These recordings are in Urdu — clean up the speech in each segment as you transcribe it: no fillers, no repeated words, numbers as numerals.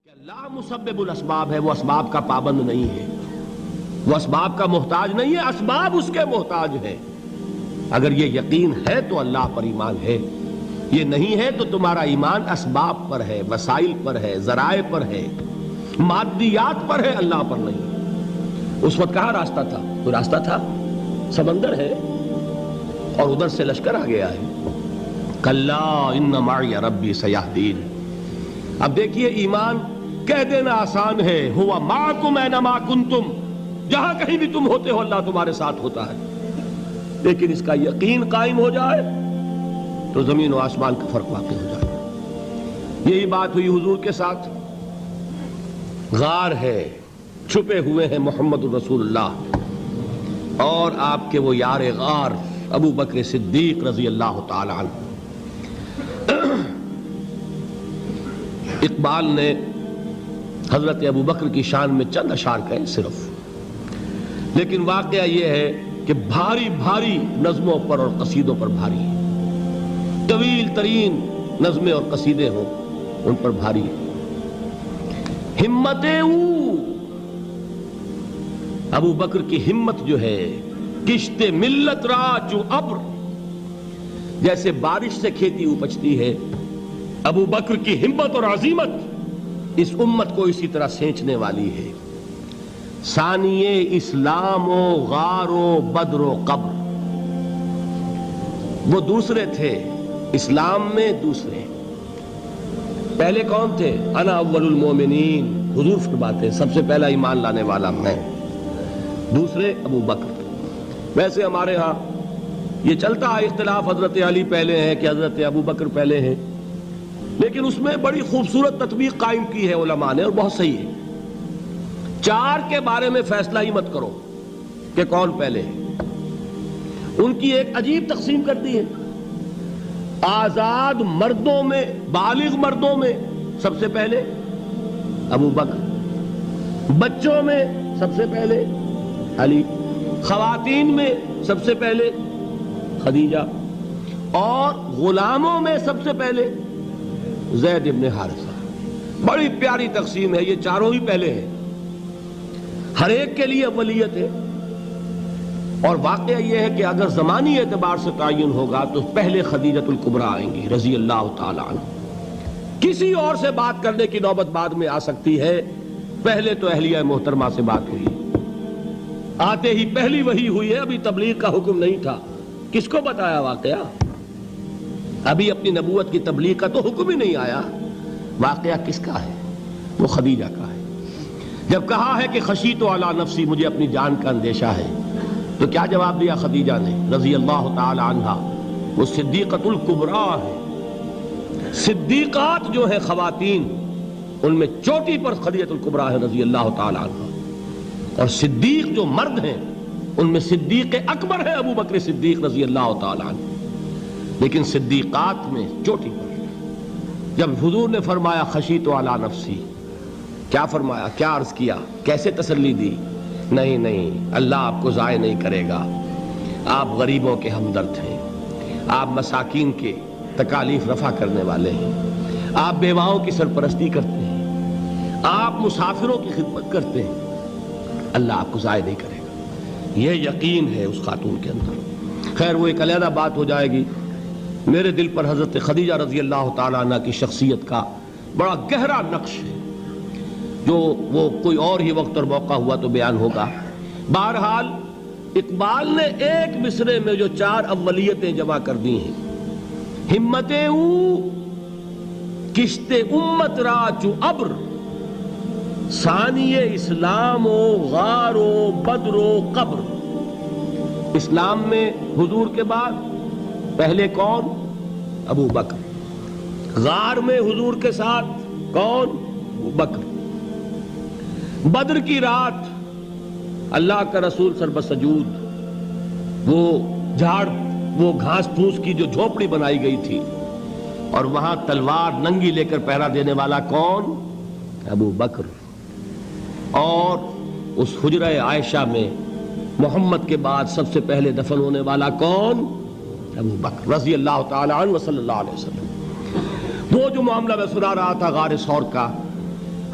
اللہ مسبب الاسباب ہے، وہ اسباب کا پابند نہیں ہے، وہ اسباب کا محتاج نہیں ہے، اسباب اس کے محتاج ہیں۔ اگر یہ یقین ہے تو اللہ پر ایمان ہے، یہ نہیں ہے تو تمہارا ایمان اسباب پر ہے، وسائل پر ہے، ذرائع پر ہے، مادیات پر ہے، اللہ پر نہیں۔ اس وقت کہاں راستہ تھا؟ کوئی راستہ تھا؟ سمندر ہے اور ادھر سے لشکر آ گیا ہے۔ کلا ان معی ربی سیہدین۔ اب دیکھیے ایمان کہہ دینا آسان ہے، ہوا معکم اینما کنتم، جہاں کہیں بھی تم ہوتے ہو اللہ تمہارے ساتھ ہوتا ہے، لیکن اس کا یقین قائم ہو جائے تو زمین و آسمان کا فرق واقع ہو جائے۔ یہی بات ہوئی حضور کے ساتھ۔ غار ہے، چھپے ہوئے ہیں محمد الرسول اللہ اور آپ کے وہ یار غار ابو بکر صدیق رضی اللہ تعالی عنہ۔ اقبال نے حضرت ابو بکر کی شان میں چند اشعار کہے صرف، لیکن واقعہ یہ ہے کہ بھاری بھاری نظموں پر اور قصیدوں پر بھاری ہے، طویل ترین نظمیں اور قصیدے ہوں ان پر بھاری ہے۔ ہمت ابو بکر کی ہمت جو ہے، کشت ملت را جو ابر، جیسے بارش سے کھیتی اپجتی ہے، ابو بکر کی ہمت اور عزیمت اس امت کو اسی طرح سینچنے والی ہے۔ ثانیے اسلام و غار و بدر و قبر، وہ دوسرے تھے اسلام میں، دوسرے پہلے کون تھے؟ انا اول المومنین، حضور فرماتے ہیں سب سے پہلا ایمان لانے والا میں، دوسرے ابو بکر۔ ویسے ہمارے ہاں یہ چلتا ہے اختلاف، حضرت علی پہلے ہیں کہ حضرت ابو بکر پہلے ہیں، لیکن اس میں بڑی خوبصورت تطبیق قائم کی ہے علماء نے اور بہت صحیح ہے۔ چار کے بارے میں فیصلہ ہی مت کرو کہ کون پہلے ہے، ان کی ایک عجیب تقسیم کر دی ہے۔ آزاد مردوں میں، بالغ مردوں میں سب سے پہلے ابو بکر، بچوں میں سب سے پہلے علی، خواتین میں سب سے پہلے خدیجہ، اور غلاموں میں سب سے پہلے زید ابن حارثہ۔ بڑی پیاری تقسیم ہے، یہ چاروں ہی پہلے ہیں، ہر ایک کے لیے اولیت ہے۔ اور واقعہ یہ ہے کہ اگر زمانی اعتبار سے تعین ہوگا تو پہلے خدیجۃ الکبریٰ آئیں گی رضی اللہ تعالی عنہ۔ کسی اور سے بات کرنے کی نوبت بعد میں آ سکتی ہے، پہلے تو اہلیہ محترمہ سے بات ہوئی، آتے ہی پہلی وحی ہوئی ہے، ابھی تبلیغ کا حکم نہیں تھا۔ کس کو بتایا واقعہ؟ ابھی اپنی نبوت کی تبلیغ کا تو حکم ہی نہیں آیا۔ واقعہ کس کا ہے؟ وہ خدیجہ کا ہے۔ جب کہا ہے کہ خشیت علی نفسی، مجھے اپنی جان کا اندیشہ ہے، تو کیا جواب دیا خدیجہ نے رضی اللہ تعالی عنہا؟ وہ صدیقۃ الکبریٰ ہے۔ صدیقات جو ہیں خواتین، ان میں چوٹی پر خدیجۃ الکبریٰ ہے رضی اللہ تعالی عنہا، اور صدیق جو مرد ہیں ان میں صدیق اکبر ہے ابو بکر صدیق رضی اللہ تعالی عنہ، لیکن صدیقات میں چوٹی پر۔ جب حضور نے فرمایا خشیت علی نفسی، کیا فرمایا؟ کیا عرض کیا؟ کیسے تسلی دی؟ نہیں نہیں، اللہ آپ کو ضائع نہیں کرے گا، آپ غریبوں کے ہمدرد ہیں، آپ مساکین کے تکالیف رفع کرنے والے ہیں، آپ بیواؤں کی سرپرستی کرتے ہیں، آپ مسافروں کی خدمت کرتے ہیں، اللہ آپ کو ضائع نہیں کرے گا۔ یہ یقین ہے اس خاتون کے اندر۔ خیر وہ ایک علیحدہ بات ہو جائے گی۔ میرے دل پر حضرت خدیجہ رضی اللہ تعالیٰ عنہ کی شخصیت کا بڑا گہرا نقش ہے، جو وہ کوئی اور ہی وقت اور موقع ہوا تو بیان ہوگا۔ بہرحال اقبال نے ایک مصرے میں جو چار اولیتیں جمع کر دی ہیں، ہمتیں کشت امت را چو ابر، ثانی اسلام و غار و بدر و قبر۔ اسلام میں حضور کے بعد پہلے کون؟ ابو بکر۔ غار میں حضور کے ساتھ کون؟ ابو بکر۔ بدر کی رات اللہ کا رسول سربسجود، وہ جھاڑ، وہ گھاس پھوس کی جو جھوپڑی بنائی گئی تھی، اور وہاں تلوار ننگی لے کر پہرا دینے والا کون؟ ابو بکر۔ اور اس حجرہ عائشہ میں محمد کے بعد سب سے پہلے دفن ہونے والا کون؟ ابو بکر رضی اللہ تعالی عنہ صلی اللہ علیہ وسلم۔ وہ جو معاملہ میں سنا رہا تھا غار ثور کا،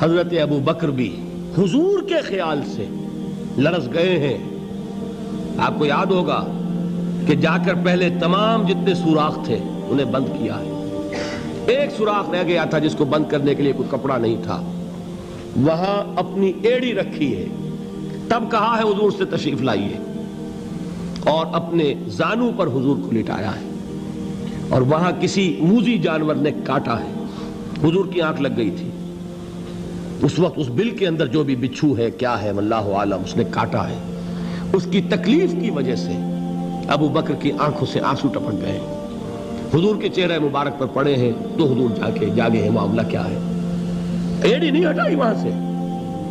حضرت ابو بکر بھی حضور کے خیال سے لرز گئے ہیں. آپ کو یاد ہوگا کہ جا کر پہلے تمام جتنے سوراخ تھے انہیں بند کیا ہے. ایک سوراخ رہ گیا تھا جس کو بند کرنے کے لیے کوئی کپڑا نہیں تھا. وہاں اپنی ایڑی رکھی ہے. تب کہا ہے حضور سے تشریف لائیے, اور اپنے زانو پر حضور کو لٹایا ہے. اور وہاں کسی موذی جانور نے کاٹا ہے. حضور کی آنکھ لگ گئی تھی. اس وقت اس بل کے اندر جو بھی بچھو ہے کیا ہے واللہ عالم, اس نے کاٹا ہے. اس کی تکلیف کی وجہ سے ابو بکر کی آنکھوں سے آنسو ٹپک گئے. حضور کے چہرے مبارک پر پڑے ہیں تو حضور جاگے ہیں, معاملہ کیا ہے. ایڑی نہیں ہٹائی وہاں سے,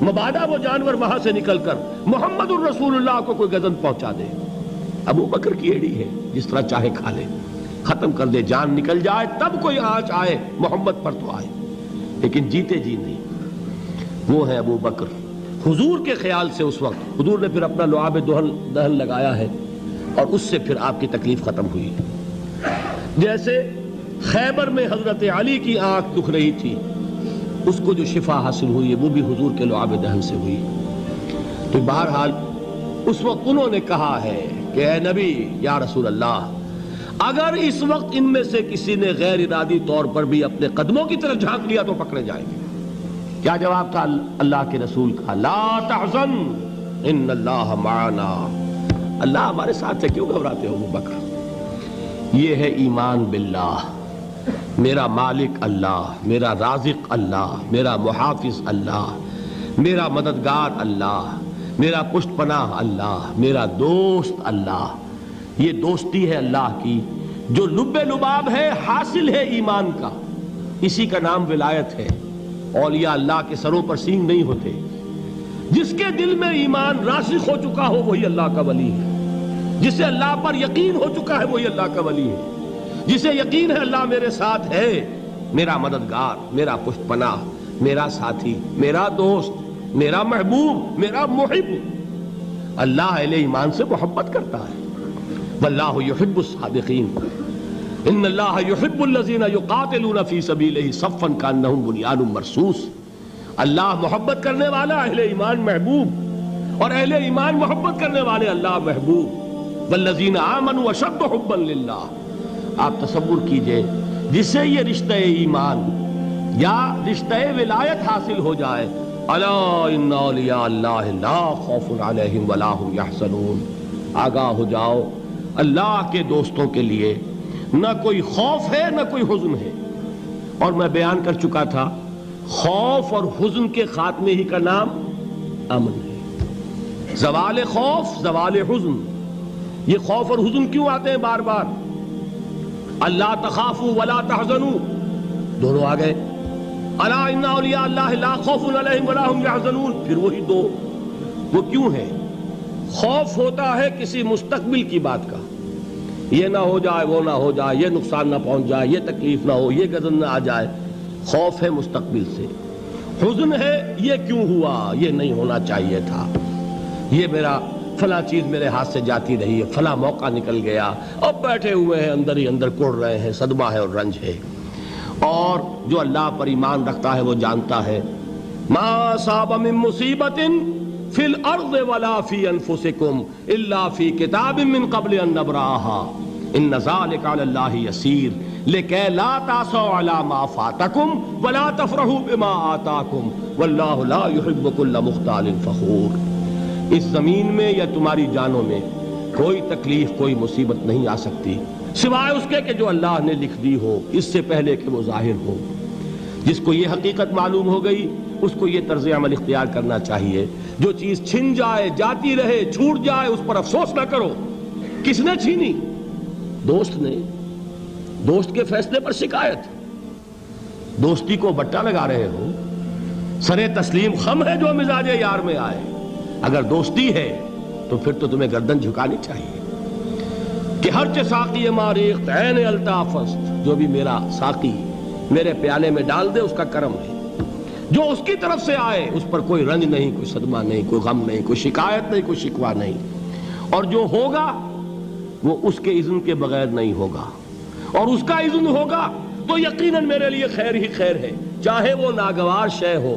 مبادا وہ جانور وہاں سے نکل کر محمد الرسول اللہ کو کوئی گزن پہنچا دے. ابو بکر کی ایڑی ہے, جس طرح چاہے کھا لے, ختم کر دے, جان نکل جائے تب کوئی آنچ آئے محمد پر تو آئے, لیکن جیتے جی نہیں. وہ ہے ابو بکر. حضور کے خیال سے اس وقت حضور نے پھر اپنا لعاب دہن لگایا ہے, اور اس سے پھر آپ کی تکلیف ختم ہوئی. جیسے خیبر میں حضرت علی کی آنکھ دکھ رہی تھی, اس کو جو شفا حاصل ہوئی ہے وہ بھی حضور کے لعاب دہن سے ہوئی. تو بہرحال اس وقت انہوں نے کہا ہے کہ اے نبی یا رسول اللہ, اگر اس وقت ان میں سے کسی نے غیر ارادی طور پر بھی اپنے قدموں کی طرف جھانک لیا تو پکڑے جائیں گے. کیا جواب تھا اللہ کے رسول کا؟ لا تحزن ان اللہ معنا. اللہ ہمارے ساتھ ہے, کیوں گھبراتے ہو ابو بکر. یہ ہے ایمان باللہ, میرا مالک اللہ, میرا رازق اللہ, میرا محافظ اللہ, میرا مددگار اللہ, میرا پشت پناہ اللہ, میرا دوست اللہ. یہ دوستی ہے اللہ کی جو لب لباب ہے, حاصل ہے ایمان کا. اسی کا نام ولایت ہے. اولیاء اللہ کے سروں پر سینگ نہیں ہوتے. جس کے دل میں ایمان راسخ ہو چکا ہو وہی اللہ کا ولی ہے. جسے اللہ پر یقین ہو چکا ہے وہی اللہ کا ولی ہے. جسے یقین ہے اللہ میرے ساتھ ہے, میرا مددگار, میرا پشت پناہ, میرا ساتھی, میرا دوست, میرا محبوب, میرا محب. اللہ اہل ایمان سے محبت کرتا ہے. واللہ یحب الصادقین. ان اللہ یحب الذین یقاتلون فی سبیلہ صفا کانہم بنیان مرصوص. اللہ محبت کرنے والا, اہل ایمان محبوب, اور اہل ایمان محبت کرنے والے اللہ محبوب. والذین آمنوا اشد حبا للہ. آپ تصور کیجئے جسے یہ رشتہ ایمان یا رشتہ ولایت حاصل ہو جائے, الا ان اولیاء اللہ لا خوف علیہم ولا هم یحزنون. آگاہ ہو جاؤ, اللہ کے دوستوں کے لیے نہ کوئی خوف ہے نہ کوئی حزن ہے. اور میں بیان کر چکا تھا, خوف اور حزن کے خاتمے ہی کا نام امن ہے. زوال خوف, زوال حزن. یہ خوف اور حزن کیوں آتے ہیں بار بار؟ اللہ تخافوا ولا تحزنوا, دونوں آ گئے. الا ان اولیاء اللہ لا خوف علیہم ولا هم یحزنون, پھر وہی دو. وہ کیوں ہے؟ خوف ہوتا ہے کسی مستقبل کی بات کا, یہ نہ ہو جائے, وہ نہ ہو جائے, یہ نقصان نہ پہنچ جائے, یہ تکلیف نہ ہو, یہ غضب نہ آ جائے. خوف ہے مستقبل سے. حزن ہے یہ کیوں ہوا, یہ نہیں ہونا چاہیے تھا, یہ میرا فلاں چیز میرے ہاتھ سے جاتی رہی ہے, فلاں موقع نکل گیا, اب بیٹھے ہوئے ہیں اندر ہی اندر کڑ رہے ہیں, صدمہ ہے اور رنج ہے. اور جو اللہ پر ایمان رکھتا ہے وہ جانتا ہے ما اصاب من مصیبت فی الارض ولا فی انفسکم الا فی کتاب من قبل ان نبرأها ان ذلک علی اللہ یسیر لکی لا تعصوا علی ما فاتکم ولا تفرحوا بما آتاکم واللہ لا یحب کل مختال فخور. اس زمین میں یا تمہاری جانوں میں کوئی تکلیف, کوئی مصیبت نہیں آ سکتی سوائے اس کے کہ جو اللہ نے لکھ دی ہو, اس سے پہلے کہ وہ ظاہر ہو. جس کو یہ حقیقت معلوم ہو گئی اس کو یہ طرز عمل اختیار کرنا چاہیے. جو چیز چھن جائے, جاتی رہے, چھوٹ جائے, اس پر افسوس نہ کرو. کس نے چھینی؟ دوست نے. دوست کے فیصلے پر شکایت. دوستی کو بٹا لگا رہے ہو, سرے تسلیم خم ہے جو مزاج یار میں آئے. اگر دوستی ہے تو پھر تو تمہیں گردن جھکانی چاہیے کہ ہر ساقی ماریخت عین الطافست, جو بھی میرا ساقی میرے پیالے میں ڈال دے اس کا کرم ہے. جو اس کی طرف سے آئے اس پر کوئی رنج نہیں, کوئی صدمہ نہیں, کوئی غم نہیں, کوئی شکایت نہیں, کوئی شکوہ نہیں. اور جو ہوگا وہ اس کے اذن کے بغیر نہیں ہوگا, اور اس کا اذن ہوگا تو یقیناً میرے لیے خیر ہی خیر ہے, چاہے وہ ناگوار شے ہو,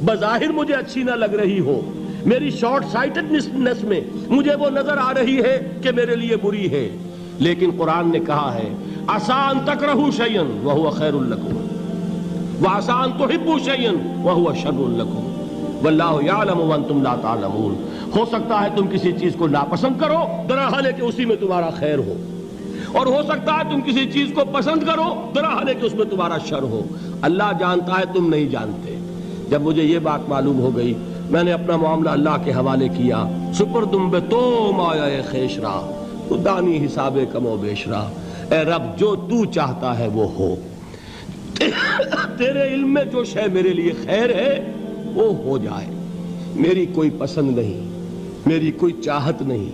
بظاہر مجھے اچھی نہ لگ رہی ہو، میری شارٹ سائٹڈنس میں مجھے وہ نظر آ رہی ہے کہ میرے لیے بری ہے، لیکن قرآن نے کہا ہے عسیٰ ان تکرہوا شیئا وہو خیر لکم وعسیٰ ان تحبوا شیئا وہو شر لکم واللہ یعلم وانتم لا تعلمون۔ ہو سکتا ہے تم کسی چیز کو ناپسند کرو درحال ہے کہ اسی میں تمہارا خیر ہو، اور ہو سکتا ہے تم کسی چیز کو پسند کرو درحال ہے کہ اس میں تمہارا شر ہو۔ اللہ جانتا ہے، تم نہیں جانتے۔ جب مجھے یہ بات معلوم ہو گئی، میں نے اپنا معاملہ اللہ کے حوالے کیا۔ سپردم بے تو مایا خیش را تو دانی حساب کم و بیش را، اے رب جو تو چاہتا ہے وہ ہو، تیرے علم میں جو شے میرے لیے خیر ہے وہ ہو جائے، میری کوئی پسند نہیں، میری کوئی چاہت نہیں،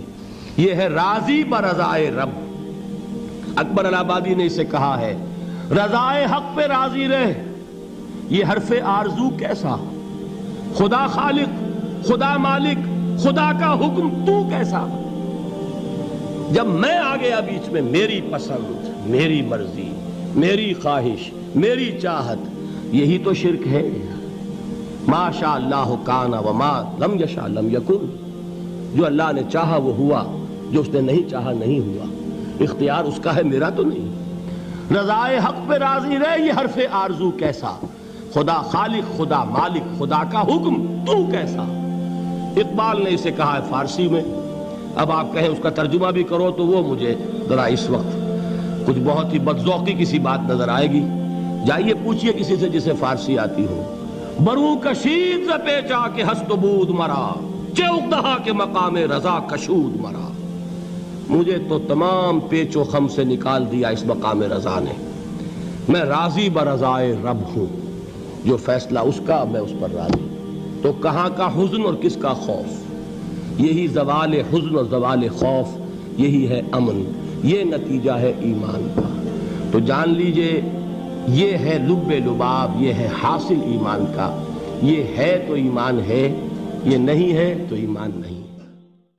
یہ ہے راضی برضائے رب۔ اکبر الہٰبادی نے اسے کہا ہے رضائے حق پہ راضی رہ، یہ حرف آرزو کیسا، خدا خالق، خدا مالک، خدا کا حکم تو کیسا۔ جب میں آ گیا بیچ میں، میری پسند، میری مرضی، میری خواہش، میری چاہت، یہی تو شرک ہے۔ ما شاء اللہ کان وما لم یشاء لم یکن، جو اللہ نے چاہا وہ ہوا، جو اس نے نہیں چاہا نہیں ہوا، اختیار اس کا ہے، میرا تو نہیں۔ رضائے حق پہ راضی رہے، یہ حرف آرزو کیسا، خدا خالق، خدا مالک، خدا کا حکم تو کیسا۔ اقبال نے اسے کہا ہے فارسی میں، اب آپ کہیں اس کا ترجمہ بھی کرو تو وہ مجھے ذرا اس وقت کچھ بہت ہی بدذوقی کسی بات نظر آئے گی۔ جائیے پوچھئے کسی سے جسے فارسی آتی ہو، برو کشید ز پیچا کے ہست و بود مرا، چے اقدہا کے مقام رضا کشود مرا۔ مجھے تو تمام پیچ و خم سے نکال دیا اس مقام رضا نے، میں راضی برضائے رب ہوں، جو فیصلہ اس کا میں اس پر راضی۔ تو کہاں کا حزن اور کس کا خوف، یہی زوال حزن اور زوال خوف، یہی ہے امن، یہ نتیجہ ہے ایمان کا۔ تو جان لیجئے یہ ہے لب لباب، یہ ہے حاصل ایمان کا، یہ ہے تو ایمان ہے، یہ نہیں ہے تو ایمان نہیں۔